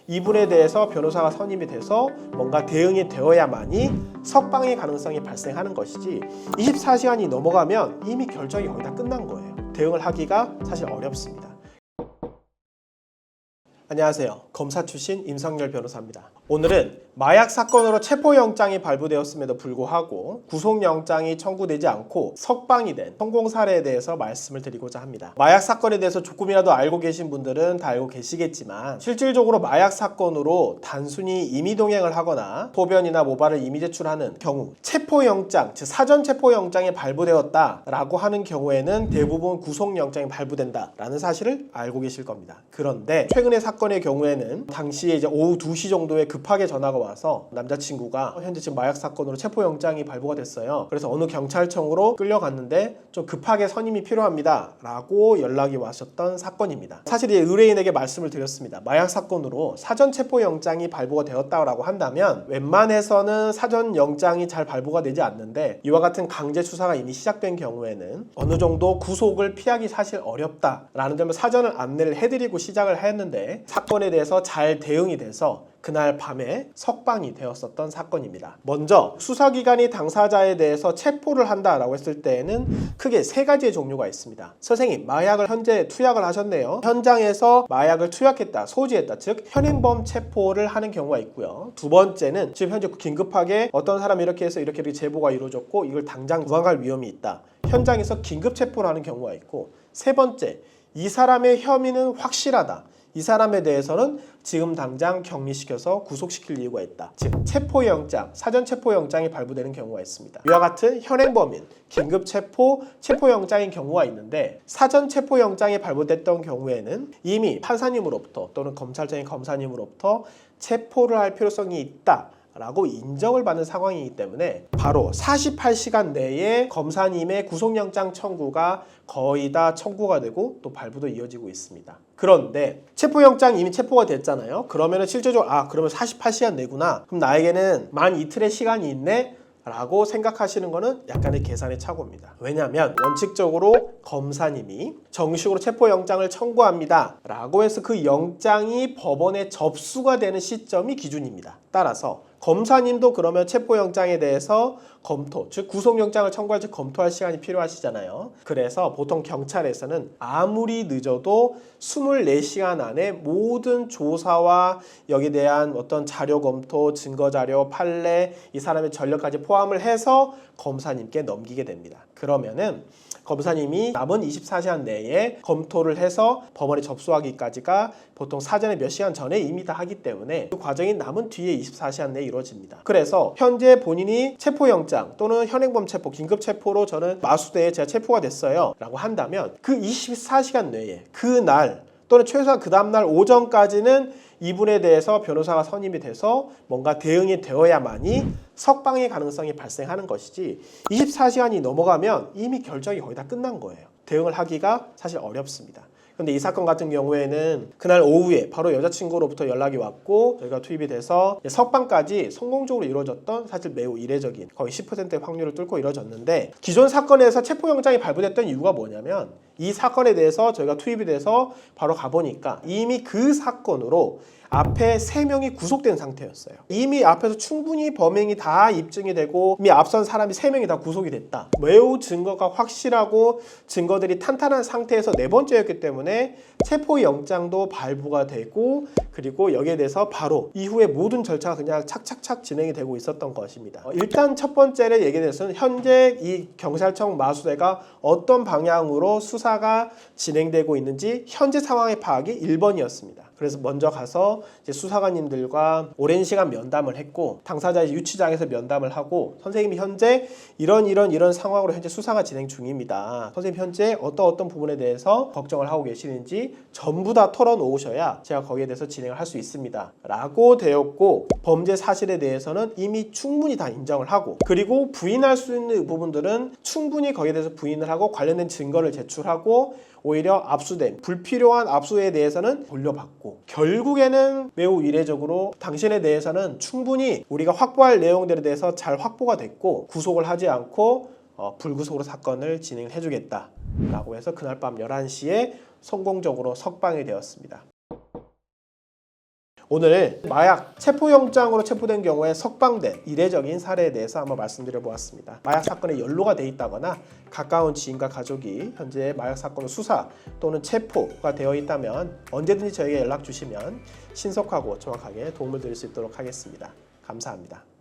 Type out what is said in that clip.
이분에 대해서 변호사가 선임이 돼서 뭔가 대응이 되어야만이 석방의 가능성이 발생하는 것이지 24시간이 넘어가면 이미 결정이 거의 다 끝난 거예요. 대응을 하기가 사실 어렵습니다. 안녕하세요. 검사 출신 임성열 변호사입니다. 오늘은 마약 사건으로 체포영장이 발부되었음에도 불구하고 구속영장이 청구되지 않고 석방이 된 성공 사례에 대해서 말씀을 드리고자 합니다. 마약 사건에 대해서 조금이라도 알고 계신 분들은 다 알고 계시겠지만 실질적으로 마약 사건으로 단순히 임의동행을 하거나 소변이나 모발을 임의 제출하는 경우 체포영장, 즉 사전 체포영장이 발부되었다라고 하는 경우에는 대부분 구속영장이 발부된다라는 사실을 알고 계실 겁니다. 그런데 최근의 사건의 경우에는 당시에 이제 오후 2시 정도에 급하게 전화가 와서 남자친구가 현재 지금 마약 사건으로 체포영장이 발부가 됐어요. 그래서 어느 경찰청으로 끌려갔는데 좀 급하게 선임이 필요합니다 라고 연락이 왔었던 사건입니다. 사실 이 의뢰인에게 말씀을 드렸습니다. 마약 사건으로 사전 체포영장이 발부가 되었다고 한다면 웬만해서는 사전 영장이 잘 발부가 되지 않는데 이와 같은 강제 수사가 이미 시작된 경우에는 어느 정도 구속을 피하기 사실 어렵다라는 점을 사전을 안내를 해드리고 시작을 했는데 사건에 대해서 잘 대응이 돼서 그날 밤에 석방이 되었었던 사건입니다. 먼저 수사기관이 당사자에 대해서 체포를 한다라고 했을 때에는 크게 세 가지의 종류가 있습니다. 선생님, 마약을 현재 투약을 하셨네요. 현장에서 마약을 투약했다, 소지했다, 즉 현행범 체포를 하는 경우가 있고요. 두 번째는 지금 현재 긴급하게 어떤 사람이 이렇게 해서 이렇게 제보가 이루어졌고 이걸 당장 구항할 위험이 있다. 현장에서 긴급 체포를 하는 경우가 있고, 세 번째, 이 사람의 혐의는 확실하다. 이 사람에 대해서는 지금 당장 격리시켜서 구속시킬 이유가 있다. 즉 체포영장, 사전 체포영장이 발부되는 경우가 있습니다. 이와 같은 현행범인, 긴급 체포영장인 경우가 있는데 사전 체포영장이 발부됐던 경우에는 이미 판사님으로부터 또는 검찰청의 검사님으로부터 체포를 할 필요성이 있다 라고 인정을 받는 상황이기 때문에 바로 48시간 내에 검사님의 구속영장 청구가 거의 다 청구가 되고 또 발부도 이어지고 있습니다. 그런데 체포영장 이미 체포가 됐잖아요. 그러면은 실제적으로 그러면 48시간 내구나. 그럼 나에게는 만 이틀의 시간이 있네? 라고 생각하시는 거는 약간의 계산의 착오입니다. 왜냐하면 원칙적으로 검사님이 정식으로 체포영장을 청구합니다 라고 해서 그 영장이 법원에 접수가 되는 시점이 기준입니다. 따라서 검사님도 그러면 체포영장에 대해서 검토, 즉 구속영장을 청구할 때 검토할 시간이 필요하시잖아요. 그래서 보통 경찰에서는 아무리 늦어도 24시간 안에 모든 조사와 여기에 대한 어떤 자료 검토, 증거 자료, 판례, 이 사람의 전력까지 포함을 해서 검사님께 넘기게 됩니다. 그러면은 검사님이 남은 24시간 내에 검토를 해서 법원에 접수하기까지가 보통 사전에 몇 시간 전에 이미 다 하기 때문에 그 과정이 남은 뒤에 24시간 내에 이루어집니다. 그래서 현재 본인이 체포영장 또는 현행범 체포, 긴급 체포로 저는 마수대에 제가 체포가 됐어요 라고 한다면 그 24시간 내에 그날 또는 최소한 그 다음날 오전까지는 이분에 대해서 변호사가 선임이 돼서 뭔가 대응이 되어야만이 석방의 가능성이 발생하는 것이지 24시간이 넘어가면 이미 결정이 거의 다 끝난 거예요. 대응을 하기가 사실 어렵습니다. 근데 이 사건 같은 경우에는 그날 오후에 바로 여자친구로부터 연락이 왔고 저희가 투입이 돼서 석방까지 성공적으로 이루어졌던 사실 매우 이례적인 거의 10%의 확률을 뚫고 이루어졌는데 기존 사건에서 체포영장이 발부됐던 이유가 뭐냐면 이 사건에 대해서 저희가 투입이 돼서 바로 가보니까 이미 그 사건으로 앞에 3명이 구속된 상태였어요. 이미 앞에서 충분히 범행이 다 입증이 되고 이미 앞선 사람이 3명이 다 구속이 됐다. 매우 증거가 확실하고 증거들이 탄탄한 상태에서 4번째였기 때문에 체포영장도 발부가 되고 그리고 여기에 대해서 바로 이후에 모든 절차가 그냥 착착착 진행이 되고 있었던 것입니다. 일단 첫 번째를 얘기해 드려서는 현재 이 경찰청 마수대가 어떤 방향으로 수사가 진행되고 있는지 현재 상황의 파악이 1번이었습니다. 그래서 먼저 가서 이제 수사관님들과 오랜 시간 면담을 했고 당사자의 유치장에서 면담을 하고 선생님이 현재 이런 상황으로 현재 수사가 진행 중입니다. 선생님 현재 어떤 부분에 대해서 걱정을 하고 계시는지 전부 다 털어놓으셔야 제가 거기에 대해서 진행을 할 수 있습니다. 라고 되었고 범죄 사실에 대해서는 이미 충분히 다 인정을 하고 그리고 부인할 수 있는 부분들은 충분히 거기에 대해서 부인을 하고 관련된 증거를 제출하고 오히려 압수된 불필요한 압수에 대해서는 돌려받고 결국에는 매우 이례적으로 당신에 대해서는 충분히 우리가 확보할 내용들에 대해서 잘 확보가 됐고 구속을 하지 않고 불구속으로 사건을 진행해 주겠다 라고 해서 그날 밤 11시에 성공적으로 석방이 되었습니다. 오늘 마약 체포영장으로 체포된 경우에 석방된 이례적인 사례에 대해서 한번 말씀드려 보았습니다. 마약 사건에 연루가 돼 있다거나 가까운 지인과 가족이 현재 마약 사건을 수사 또는 체포가 되어 있다면 언제든지 저에게 연락 주시면 신속하고 정확하게 도움을 드릴 수 있도록 하겠습니다. 감사합니다.